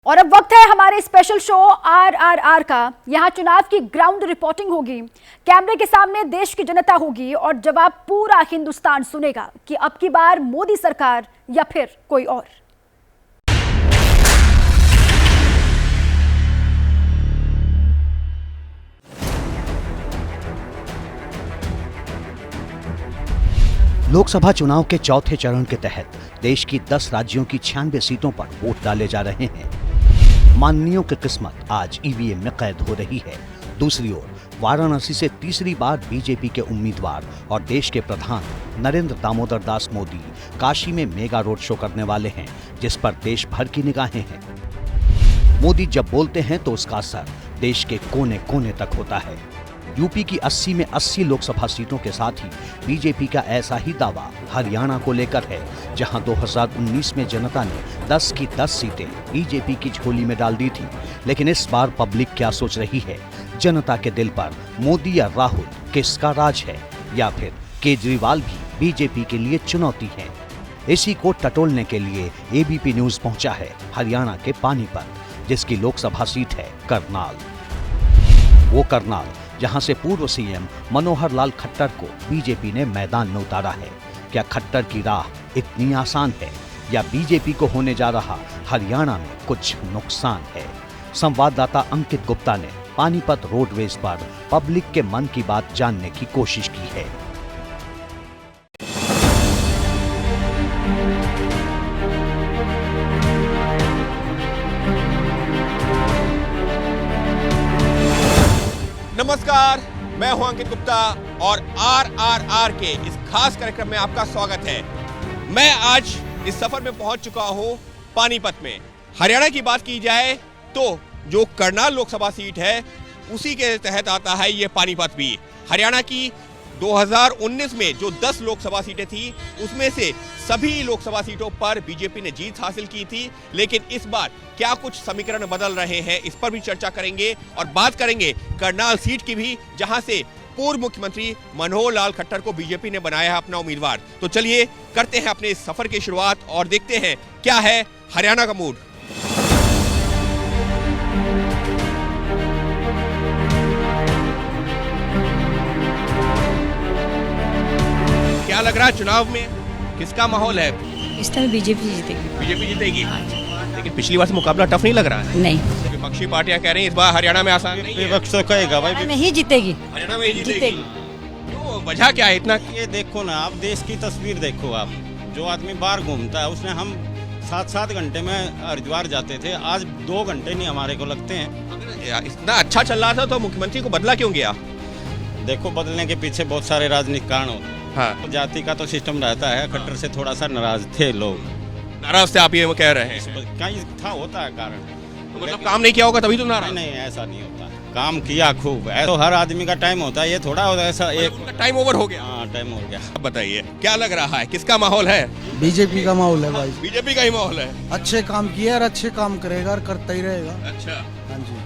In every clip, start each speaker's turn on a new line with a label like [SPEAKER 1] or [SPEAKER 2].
[SPEAKER 1] और अब वक्त है हमारे स्पेशल शो RRR का। यहाँ चुनाव की ग्राउंड रिपोर्टिंग होगी, कैमरे के सामने देश की जनता होगी और जवाब पूरा हिंदुस्तान सुनेगा कि अब की बार मोदी सरकार या फिर कोई और।
[SPEAKER 2] लोकसभा चुनाव के चौथे चरण के तहत देश की 10 राज्यों की 96 सीटों पर वोट डाले जा रहे हैं। माननीयों की किस्मत आज ईवीएम में कैद हो रही है। दूसरी ओर वाराणसी से तीसरी बार बीजेपी के उम्मीदवार और देश के प्रधान नरेंद्र दामोदर दास मोदी काशी में मेगा रोड शो करने वाले हैं, जिस पर देश भर की निगाहें हैं। मोदी जब बोलते हैं तो उसका असर देश के कोने कोने तक होता है। यूपी की 80 में 80 लोकसभा सीटों के साथ ही बीजेपी का ऐसा ही दावा हरियाणा को लेकर है, जहां 2019 में जनता ने 10 की 10 सीटें बीजेपी की झोली में डाल दी थी। लेकिन इस बार पब्लिक क्या सोच रही है? जनता के दिल पर मोदी या राहुल किसका राज है, या फिर केजरीवाल भी बीजेपी के लिए चुनौती है? इसी को टटोलने के लिए एबीपी न्यूज पहुंचा है हरियाणा के पानीपत, जिसकी लोकसभा सीट है करनाल। वो करनाल जहां से पूर्व सीएम मनोहर लाल खट्टर को बीजेपी ने मैदान में उतारा है। क्या खट्टर की राह इतनी आसान है, या बीजेपी को होने जा रहा हरियाणा में कुछ नुकसान है? संवाददाता अंकित गुप्ता ने पानीपत रोडवेज पर पब्लिक के मन की बात जानने की कोशिश की है।
[SPEAKER 3] नमस्कार, मैं हूं अंकित गुप्ता और RRR के इस खास कार्यक्रम में आपका स्वागत है। मैं आज इस सफर में पहुंच चुका हूं पानीपत में। हरियाणा की बात की जाए तो जो करनाल लोकसभा सीट है उसी के तहत आता है ये पानीपत भी। हरियाणा की 2019 में जो 10 लोकसभा सीटें थी उसमें से सभी लोकसभा सीटों पर बीजेपी ने जीत हासिल की थी, लेकिन इस बार क्या कुछ समीकरण बदल रहे हैं, इस पर भी चर्चा करेंगे और बात करेंगे करनाल सीट की भी, जहां से पूर्व मुख्यमंत्री मनोहर लाल खट्टर को बीजेपी ने बनाया है अपना उम्मीदवार। तो चलिए करते हैं अपने इस सफर की शुरुआत और देखते हैं क्या है हरियाणा का मूड। क्या लग रहा है चुनाव में किसका माहौल है?
[SPEAKER 4] इस टाइम बीजेपी जीतेगी।
[SPEAKER 3] बीजेपी जीतेगी, लेकिन पिछली बार से मुकाबला टफ नहीं लग रहा है?
[SPEAKER 4] नहीं,
[SPEAKER 3] विपक्षी पार्टियां कह रही हैं इस बार हरियाणा में आसान नहीं है।
[SPEAKER 5] विपक्ष तो कहेगा भाई
[SPEAKER 4] नहीं जीतेगी।
[SPEAKER 3] हरियाणा में ही जीतेगी। तो वजह क्या है इतना?
[SPEAKER 5] ये देखो ना, आप देश की तस्वीर देखो। आप जो आदमी बाहर घूमता है उसने, हम 7-7 घंटे में हरिद्वार जाते थे, आज 2 घंटे नहीं हमारे को लगते हैं।
[SPEAKER 3] इतना अच्छा चल रहा था तो मुख्यमंत्री को बदला क्यों गया?
[SPEAKER 5] देखो, बदलने के पीछे बहुत सारे राजनीतिक कारण होते हैं।
[SPEAKER 3] हाँ,
[SPEAKER 5] जाति का तो सिस्टम रहता है। खट्टर से थोड़ा सा नाराज थे लोग।
[SPEAKER 3] नाराज थे आप ये कह रहे हैं?
[SPEAKER 5] कहीं था, होता है कारण।
[SPEAKER 3] तो मतलब काम नहीं किया होगा तभी तो नाराज?
[SPEAKER 5] नहीं, ऐसा नहीं होता। काम किया खूब। तो हर आदमी का टाइम होता है, ये थोड़ा होता है ऐसा। एक
[SPEAKER 3] टाइम ओवर हो गया।
[SPEAKER 5] हाँ, टाइम हो गया।
[SPEAKER 3] अब बताइए क्या लग रहा है, किसका माहौल है?
[SPEAKER 6] बीजेपी का माहौल है भाई।
[SPEAKER 3] बीजेपी का ही माहौल है।
[SPEAKER 6] अच्छे काम किया और अच्छे काम करेगा और करता ही रहेगा।
[SPEAKER 3] अच्छा,
[SPEAKER 6] हाँ जी।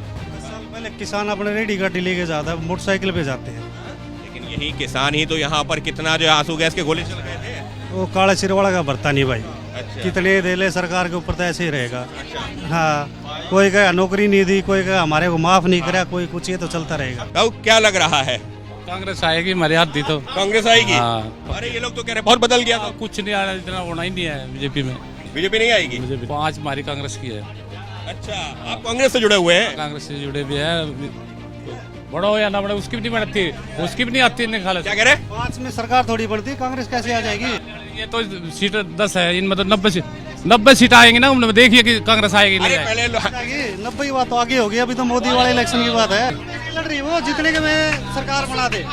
[SPEAKER 7] पहले किसान अपने रेडी गाड़ी लेके जाता है, मोटरसाइकिल पे जाते हैं।
[SPEAKER 3] लेकिन यही किसान ही तो यहाँ पर कितना जो आंसू गैस के गोले चल गए थे।
[SPEAKER 7] वो काला सिरवाड़ा का भरता नहीं भाई।
[SPEAKER 3] अच्छा।
[SPEAKER 7] कितने दे ले सरकार के ऊपर तो ऐसे ही रहेगा। हाँ, कोई कहे नौकरी नहीं दी, कोई कहे हमारे को माफ नहीं करा, कोई कुछ, ये तो चलता रहेगा।
[SPEAKER 3] तो क्या लग रहा है?
[SPEAKER 8] कांग्रेस आएगी, मर्यादा दी तो
[SPEAKER 3] कांग्रेस आएगी।
[SPEAKER 8] हाँ।
[SPEAKER 3] अरे ये लोग तो कह रहे बहुत बदल गया। तो
[SPEAKER 8] कुछ नहीं आना, इतना होना ही नहीं है बीजेपी में।
[SPEAKER 3] बीजेपी नहीं आएगी?
[SPEAKER 8] बीजेपी 5 हमारी कांग्रेस की है।
[SPEAKER 3] अच्छा, आप कांग्रेस से जुड़े हुए हैं?
[SPEAKER 8] कांग्रेस से जुड़े भी है। बड़ा हो या ना बड़ा, उसकी भी नहीं बनती, उसकी भी नहीं आती निकाल।
[SPEAKER 3] क्या कह रहे?
[SPEAKER 7] 5 में सरकार थोड़ी बढ़ती, कांग्रेस कैसे आ जाएगी?
[SPEAKER 8] ये तो सीट 10 है, इनमें तो 90 सीट आएंगी ना। देखिए कि कांग्रेस आएगी नहीं आएगी।
[SPEAKER 3] पहले
[SPEAKER 7] 90 की बात तो आगे होगी, अभी तो मोदी वाले इलेक्शन की बात है। लड़ रही वो जितने के में सरकार बना दे।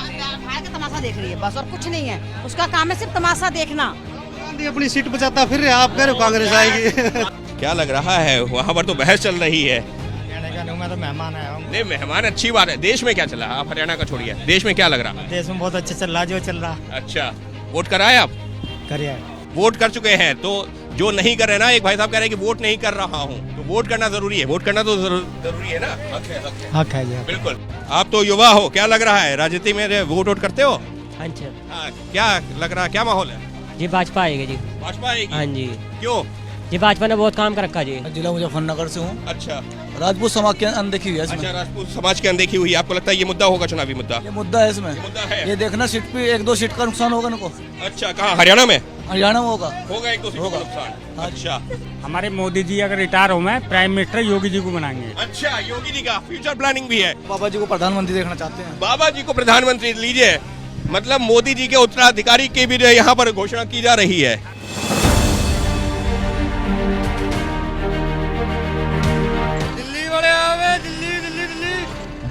[SPEAKER 4] तमाशा देख रही है बस, और कुछ नहीं है। उसका काम है सिर्फ तमाशा देखना।
[SPEAKER 7] गांधी अपनी सीट बचाता फिर रहे, आप कह रहे हो कांग्रेस आएगी।
[SPEAKER 3] क्या लग रहा है वहाँ पर तो बहस चल रही है?
[SPEAKER 9] मैं तो मेहमान आया हूँ।
[SPEAKER 3] नहीं, मेहमान अच्छी बात है। देश में क्या चला? आप हरियाणा का छोड़िए, देश में क्या लग रहा है?
[SPEAKER 9] देश में बहुत अच्छा चल रहा, जो चल रहा।
[SPEAKER 3] अच्छा, वोट कराए आप?
[SPEAKER 9] करिए।
[SPEAKER 3] वोट कर चुके हैं, तो जो नहीं कर रहे ना, एक भाई साहब कह रहे हैं कि वोट नहीं कर रहा हूँ, तो वोट करना जरूरी है। वोट करना तो जरूरी है ना।
[SPEAKER 9] हक है जी।
[SPEAKER 3] बिल्कुल। आप तो युवा हो, क्या लग रहा है राजनीति में वोट करते हो?
[SPEAKER 9] अच्छा,
[SPEAKER 3] क्या लग रहा है, क्या माहौल है?
[SPEAKER 9] जी भाजपा आएगी जी।
[SPEAKER 3] भाजपा आएगी?
[SPEAKER 9] हाँ जी।
[SPEAKER 3] क्यों?
[SPEAKER 9] ये भाजपा ने बहुत काम कर रखा जी।
[SPEAKER 6] जिला मुजफ्फरनगर से हूँ।
[SPEAKER 3] अच्छा,
[SPEAKER 6] राजपूत समाज की अनदेखी हुई है इसमें।
[SPEAKER 3] अच्छा, राजपूत समाज की अनदेखी हुई। आपको लगता है ये मुद्दा होगा, चुनावी मुद्दा?
[SPEAKER 6] ये मुद्दा है इसमें।
[SPEAKER 3] मुद्दा है।
[SPEAKER 6] ये देखना सीट पे 1-2 सीट का नुकसान होगा इनको।
[SPEAKER 3] अच्छा, कहाँ, हरियाणा में?
[SPEAKER 6] हरियाणा में होगा।
[SPEAKER 3] होगा 1-2 सीटों का नुकसान। अच्छा
[SPEAKER 9] हमारे मोदी जी अगर रिटायर हो मैं प्राइम मिनिस्टर योगी जी को बनाएंगे।
[SPEAKER 3] अच्छा, योगी जी का फ्यूचर प्लानिंग भी है।
[SPEAKER 6] बाबा जी को प्रधानमंत्री देखना चाहते हैं।
[SPEAKER 3] बाबा जी को प्रधानमंत्री लीजिए, मतलब मोदी जी के उत्तराधिकारी की भी यहाँ पर घोषणा की जा रही है।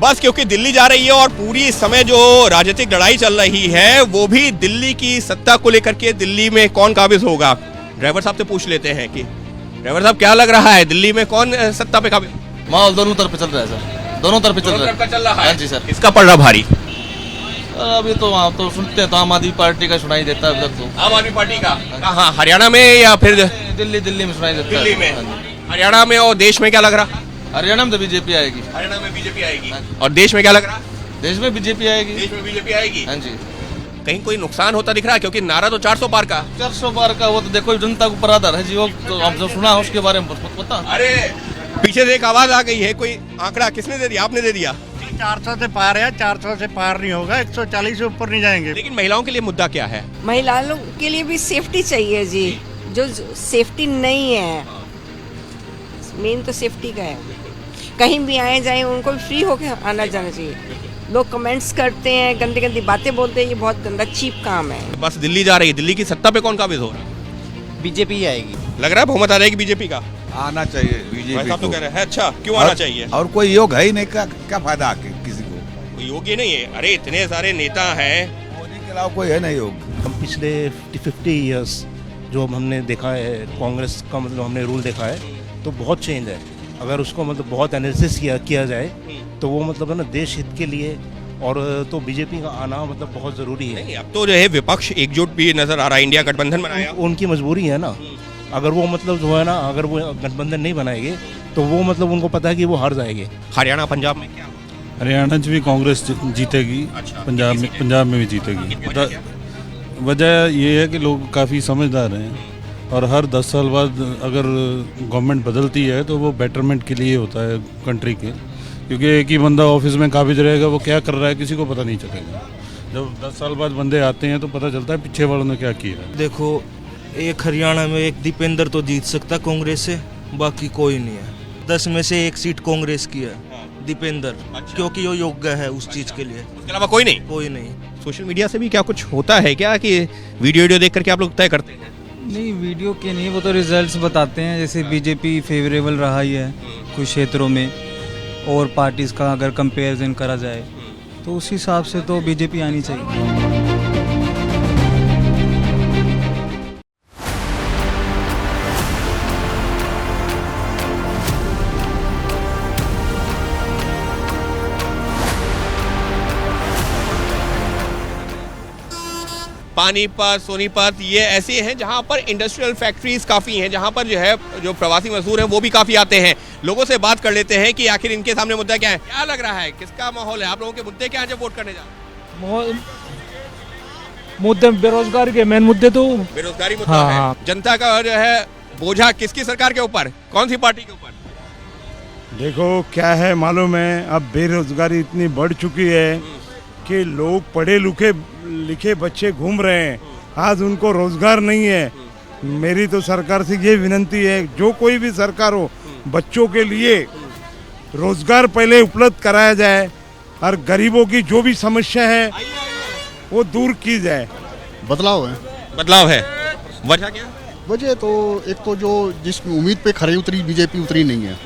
[SPEAKER 3] बस क्योंकि दिल्ली जा रही है और पूरी इस समय जो राजनीतिक लड़ाई चल रही है वो भी दिल्ली की सत्ता को लेकर के, दिल्ली में कौन काबिज होगा। ड्राइवर साहब से पूछ लेते हैं कि ड्राइवर साहब क्या लग रहा है, दिल्ली में कौन सत्ता पे काबिज?
[SPEAKER 10] माहौल दोनों तरफ चल रहा है सर, दोनों तरफ चल रहा है।
[SPEAKER 3] है
[SPEAKER 10] हाँ जी सर।
[SPEAKER 3] किसका पड़ रहा भारी?
[SPEAKER 10] अभी तो वहाँ तो सुनते हैं तो आम आदमी पार्टी का सुनाई देता है अभी तक तो।
[SPEAKER 3] आम आदमी पार्टी का? हाँ, हरियाणा में या फिर
[SPEAKER 10] दिल्ली में सुनाई देता है।
[SPEAKER 3] दिल्ली में, हरियाणा में और देश में क्या लग रहा?
[SPEAKER 10] हरियाणा में तो बीजेपी आएगी।
[SPEAKER 3] हरियाणा में बीजेपी आएगी। और देश में क्या लग रहा?
[SPEAKER 10] देश में बीजेपी आएगी।
[SPEAKER 3] देश में बीजेपी आएगी।
[SPEAKER 10] हाँ जी।
[SPEAKER 3] कहीं कोई नुकसान होता दिख रहा है, क्योंकि नारा तो 400 पार का।
[SPEAKER 10] 400 पार का वो तो देखो जनता को ऊपर आधार है जी, वो तो हम जो सुना है उसके बारे में पता।
[SPEAKER 3] अरे पीछे से एक आवाज आ गई है, कोई आंकड़ा किसने दे दिया? आपने दे दिया।
[SPEAKER 9] 400 से पार है, 400 से पार नहीं होगा, 140 से ऊपर नहीं जाएंगे।
[SPEAKER 3] लेकिन महिलाओं के लिए मुद्दा क्या है?
[SPEAKER 11] महिलाओं के लिए भी सेफ्टी चाहिए जी, जो सेफ्टी नहीं है, मेन तो सेफ्टी का है। कहीं भी आए जाए उनको भी फ्री होकर आना जाना चाहिए। लोग कमेंट्स करते हैं, गंदी गंदी बातें बोलते हैं, ये बहुत गंदा चीप काम है।
[SPEAKER 3] बस दिल्ली जा रही है, दिल्ली की सत्ता पे कौन काबिज हो रहा है?
[SPEAKER 10] बीजेपी आएगी।
[SPEAKER 3] लग रहा है बहुमत आ जाएगी बीजेपी का।
[SPEAKER 12] आना चाहिए बीजेपी
[SPEAKER 3] तो
[SPEAKER 12] को।
[SPEAKER 3] कह रहे हैं। अच्छा, क्यों आना चाहिए?
[SPEAKER 12] और कोई योग है ही नहीं, क्या फायदा किसी को?
[SPEAKER 3] कोई योग्य नहीं है? अरे इतने सारे नेता हैं,
[SPEAKER 12] मोदी के अलावा कोई है नहीं योग।
[SPEAKER 7] हम पिछले 50 ईयर्स जो हमने देखा है कांग्रेस का, मतलब हमने रूल देखा है तो बहुत चेंज है। अगर उसको मतलब बहुत एनालिसिस किया जाए तो वो मतलब है ना देश हित के लिए, और तो बीजेपी का आना मतलब बहुत ज़रूरी है।
[SPEAKER 3] नहीं, अब तो जो है विपक्ष एकजुट भी नजर आ रहा है, इंडिया गठबंधन बनाया।
[SPEAKER 7] उनकी मजबूरी है ना, अगर वो मतलब जो है ना, अगर वो गठबंधन नहीं बनाएंगे तो वो मतलब उनको पता है कि वो हार जाएंगे।
[SPEAKER 3] हरियाणा पंजाब में क्या?
[SPEAKER 13] हरियाणा में भी कांग्रेस जीतेगी।
[SPEAKER 3] अच्छा,
[SPEAKER 13] पंजाब में भी जीतेगी। वजह ये है कि लोग काफ़ी समझदार हैं और हर 10 साल बाद अगर गवर्नमेंट बदलती है तो वो बेटरमेंट के लिए होता है कंट्री के, क्योंकि एक ही बंदा ऑफिस में काबिज रहेगा, वो क्या कर रहा है किसी को पता नहीं चलेगा। जब 10 साल बाद बंदे आते हैं तो पता चलता है पीछे वालों ने क्या किया है।
[SPEAKER 14] देखो, एक हरियाणा में एक दीपेंद्र तो जीत सकता कांग्रेस से, बाकी कोई नहीं है। 10 में से 1 सीट कांग्रेस की है, दीपेंद्र। अच्छा। क्योंकि वो योग्य है उस चीज के लिए।
[SPEAKER 3] उसके अलावा कोई नहीं?
[SPEAKER 14] कोई नहीं।
[SPEAKER 3] सोशल मीडिया से भी क्या कुछ होता है क्या कि वीडियो देख करके आप लोग तय करते हैं?
[SPEAKER 15] नहीं, वीडियो के नहीं, वो तो रिजल्ट्स बताते हैं। जैसे बीजेपी फेवरेबल रहा ही है कुछ क्षेत्रों में, और पार्टीज़ का अगर कंपैरिजन करा जाए तो उस हिसाब से तो बीजेपी आनी चाहिए।
[SPEAKER 3] पानीपत, सोनीपत ये ऐसे हैं जहां पर इंडस्ट्रियल फैक्ट्रीज काफ़ी हैं, जहां पर जो है जो प्रवासी मजदूर हैं वो भी काफ़ी आते हैं। लोगों से बात कर लेते हैं कि आखिर इनके सामने मुद्दा क्या है, क्या लग रहा है, किसका माहौल है, आप लोगों के मुद्दे क्या हैं जब वोट करने जाओ?
[SPEAKER 9] मुद्दे बेरोजगारी के मेन मुद्दे तो
[SPEAKER 3] बेरोजगारी मुद्दा है। जनता का जो है बोझा किसकी सरकार के ऊपर, कौन सी पार्टी के ऊपर?
[SPEAKER 13] देखो क्या है मालूम है, अब बेरोजगारी इतनी बढ़ चुकी है कि लोग पढ़े लिखे बच्चे घूम रहे हैं, आज उनको रोजगार नहीं है। मेरी तो सरकार से ये विनती है, जो कोई भी सरकार हो, बच्चों के लिए रोजगार पहले उपलब्ध कराया जाए और गरीबों की जो भी समस्या है वो दूर की जाए।
[SPEAKER 16] बदलाव है।
[SPEAKER 3] वजह क्या?
[SPEAKER 16] वजह तो एक तो जो जिस उम्मीद पे खरी उतरी बीजेपी उतरी नहीं है।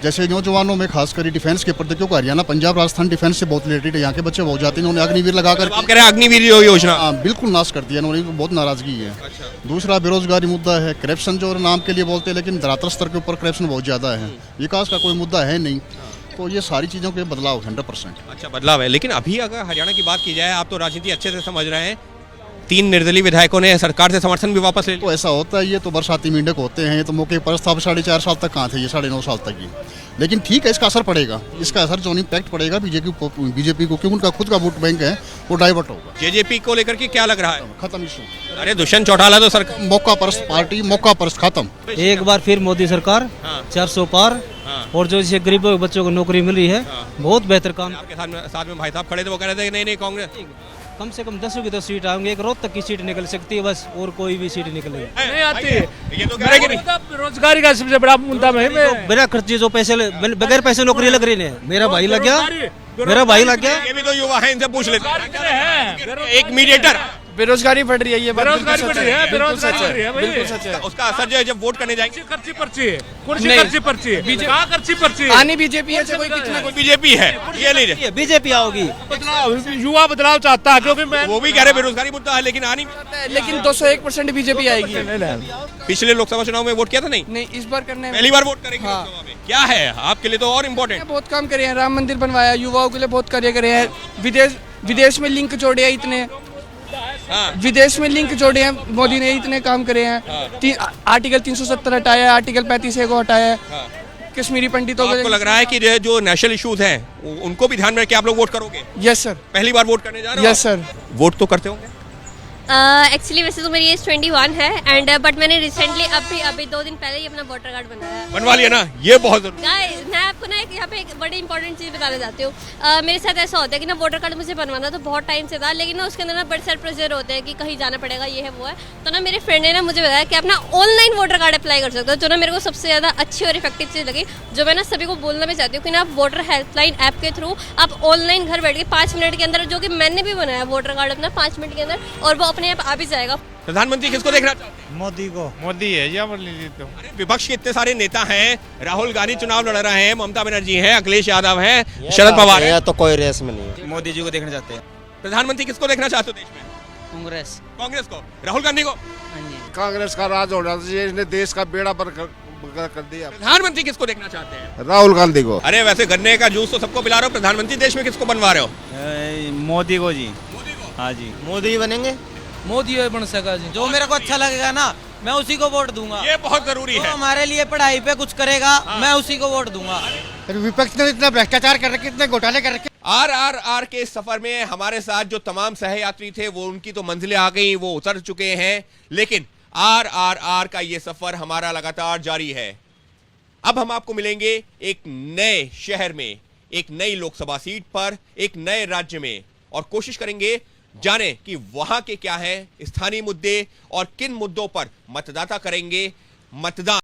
[SPEAKER 16] जैसे नौजवानों में खासकर डिफेंस के प्रति, क्योंकि हरियाणा पंजाब राजस्थान डिफेंस से बहुत रिलेटेड है, यहाँ के बच्चे बहुत जाते हैं। उन्होंने अग्निवीर लगाकर,
[SPEAKER 3] आप कह रहे हैं अग्निवीर योजना?
[SPEAKER 16] हाँ, बिल्कुल नाश कर दिया उन्होंने, बहुत नाराजगी है। अच्छा। दूसरा बेरोजगारी मुद्दा है, करप्शन जो नाम के लिए बोलते हैं लेकिन धरातल स्तर के ऊपर करप्शन बहुत ज़्यादा है, विकास का कोई मुद्दा है नहीं। तो ये सारी चीज़ों के बदलाव 100%।
[SPEAKER 3] अच्छा, बदलाव है। लेकिन अभी अगर हरियाणा की बात की जाए, आप तो राजनीति अच्छे से समझ रहे हैं, 3 निर्दलीय विधायकों ने सरकार से समर्थन भी वापस ले लिया।
[SPEAKER 16] तो ऐसा होता है, ये तो बरसाती मेंढक होते हैं, ये तो मौके पर था। 4.5 साल तक कहाँ थे ये, 9.5 साल तक ही। लेकिन ठीक है, इसका असर पड़ेगा, इसका असर जो इम्पैक्ट पड़ेगा बीजेपी को, क्योंकि उनका खुद का वोट बैंक है, वो डाइवर्ट होगा।
[SPEAKER 3] जेजेपी को लेकर के क्या लग रहा है?
[SPEAKER 16] खत्म इशू।
[SPEAKER 3] अरे दुष्यंत चौटाला तो सरकार
[SPEAKER 16] मौका परस्त पार्टी, मौका परस्त खत्म।
[SPEAKER 15] एक बार फिर मोदी सरकार 400 पार, और जो इसे गरीबों के बच्चों को नौकरी मिल रही है, बहुत बेहतर काम।
[SPEAKER 3] आपके साथ में भाई साहब खड़े थे, वो कह रहे थे कि नहीं कांग्रेस
[SPEAKER 15] कम से कम 10 की 10 सीट आएंगे, एक रोहतक की सीट निकल सकती है बस, और कोई भी सीट निकलेगी
[SPEAKER 8] नहीं आती है।
[SPEAKER 3] ये तो कह रहे कि नहीं।
[SPEAKER 8] रोजगारी का सबसे बड़ा मुद्दा है।
[SPEAKER 15] बिना खर्ची जो पैसे बगैर पैसे नौकरी लग रही है। मेरा भाई लग गया, मेरा भाई लग गया।
[SPEAKER 3] ये भी तो युवा है, इनसे पूछ लेते हैं। एक मीडिएटर।
[SPEAKER 6] बेरोजगारी बढ़ रही है, ये
[SPEAKER 8] बेरोजगारी बढ़ रही है, बेरोजगारी बढ़ रही है,
[SPEAKER 6] बिल्कुल सच है।
[SPEAKER 3] उसका असर जो है जब वोट करने जाएंगे।
[SPEAKER 8] खर्ची पर्ची है, कुर्सी खर्ची पर्ची है, कहाँ खर्ची पर्ची है?
[SPEAKER 6] आनी बीजेपी है, कोई कितना
[SPEAKER 3] कोई बीजेपी है, ये नहीं
[SPEAKER 15] बीजेपी आओगी।
[SPEAKER 8] युवा बदलाव चाहता है, क्योंकि
[SPEAKER 3] वो भी कह रहे बेरोजगारी मुद्दा है, लेकिन आनी।
[SPEAKER 6] लेकिन 201% बीजेपी आएगी।
[SPEAKER 3] पिछले लोकसभा चुनाव में वोट किया था नहीं,
[SPEAKER 6] इस बार करने
[SPEAKER 3] पहली बार वोट करेंगे लोकसभा में। क्या है आपके लिए तो और इम्पोर्टेंट?
[SPEAKER 6] बहुत काम करे हैं, राम मंदिर बनवाया, युवाओं के लिए बहुत कार्य करे हैं, विदेश में लिंक जोड़े हैं, इतने विदेश में लिंक जोड़े हैं मोदी ने, इतने काम करे हैं। आर्टिकल 370 हटाया, आर्टिकल 35A को हटाया, कश्मीरी पंडितों को।
[SPEAKER 3] आपको लग रहा है कि जो नेशनल इश्यूज हैं उनको भी ध्यान में रख के आप लोग वोट करोगे?
[SPEAKER 6] Yes sir.
[SPEAKER 3] पहली बार वोट करने जा रहे हो?
[SPEAKER 6] Yes sir.
[SPEAKER 3] वोट तो करते होंगे?
[SPEAKER 17] एक्चुअली वैसे तो मेरी एज 21 है, एंड बट मैंने रिसेंटली अभी 2 दिन पहले ही अपना वोटर कार्ड बनाया।
[SPEAKER 3] बनवा लिया ना, ये बहुत जरूरी।
[SPEAKER 17] गाइस मैं आपको ना यहाँ पे एक बड़ी इंपॉर्टेंट चीज़ बताना चाहती हूँ। मेरे साथ ऐसा होता है कि ना वोटर कार्ड मुझे बनवाना तो बहुत टाइम से था, लेकिन ना उसके अंदर ना बड़े सारे प्रेशर होते हैं कि कहीं जाना पड़ेगा, ये है वो है। तो ना मेरे फ्रेंड ने ना मुझे बताया कि आप ना ऑनलाइन वोटर कार्ड अप्लाई कर सकते हो, जो ना मेरे को सबसे ज़्यादा अच्छी और इफेक्टिव चीज़ लगी, जो मैं ना सभी को बोलना भी चाहती हूँ कि ना आप वोटर हेल्पलाइन ऐप के थ्रू आप ऑनलाइन घर बैठ के 5 मिनट के अंदर, जो कि मैंने भी बनाया वोटर कार्ड अपना 5 मिनट के अंदर, और वो अपने आप आ भी जाएगा।
[SPEAKER 3] प्रधानमंत्री किसको देखना चाहते हैं?
[SPEAKER 15] मोदी को।
[SPEAKER 8] मोदी है या तो।
[SPEAKER 3] अरे विपक्ष के इतने सारे नेता हैं, राहुल गांधी चुनाव लड़ रहे हैं, ममता बनर्जी हैं, अखिलेश यादव हैं, शरद पवार हैं।
[SPEAKER 10] तो कोई रेस में नहीं।
[SPEAKER 6] मोदी जी को देखना चाहते हैं।
[SPEAKER 3] प्रधानमंत्री किसको देखना चाहते हो देश में?
[SPEAKER 6] कांग्रेस।
[SPEAKER 3] कांग्रेस को? राहुल गांधी को?
[SPEAKER 9] कांग्रेस का राज होना चाहिए, इसने देश का बेड़ा पर कर दिया।
[SPEAKER 3] प्रधानमंत्री किसको देखना चाहते हैं?
[SPEAKER 9] राहुल गांधी को।
[SPEAKER 3] अरे वैसे गन्ने का जूस तो सबको पिला रहे हो, प्रधानमंत्री देश में किसको बनवा रहे हो?
[SPEAKER 15] मोदी को जी।
[SPEAKER 3] मोदी को?
[SPEAKER 15] हाँ जी,
[SPEAKER 10] मोदी बनेंगे।
[SPEAKER 6] मोदी बन सका जी,
[SPEAKER 15] जो मेरे को अच्छा लगेगा ना मैं उसी को वोट दूंगा।
[SPEAKER 3] ये बहुत जरूरी है।
[SPEAKER 15] हमारे लिए पढ़ाई पे कुछ करेगा, मैं उसी को वोट दूंगा।
[SPEAKER 6] विपक्ष ने इतना भ्रष्टाचार कर रखे, इतने घोटाले कर रखे।
[SPEAKER 3] RRR के सफर में हमारे साथ जो तमाम सहयात्री थे वो उनकी तो मंजिलें आ गई, वो उतर चुके हैं, लेकिन RRR का ये सफर हमारा लगातार जारी है। अब हम आपको मिलेंगे एक नए शहर में, एक नई लोकसभा सीट पर, एक नए राज्य में, और कोशिश करेंगे जाने कि वहां के क्या है स्थानीय मुद्दे और किन मुद्दों पर मतदाता करेंगे मतदान।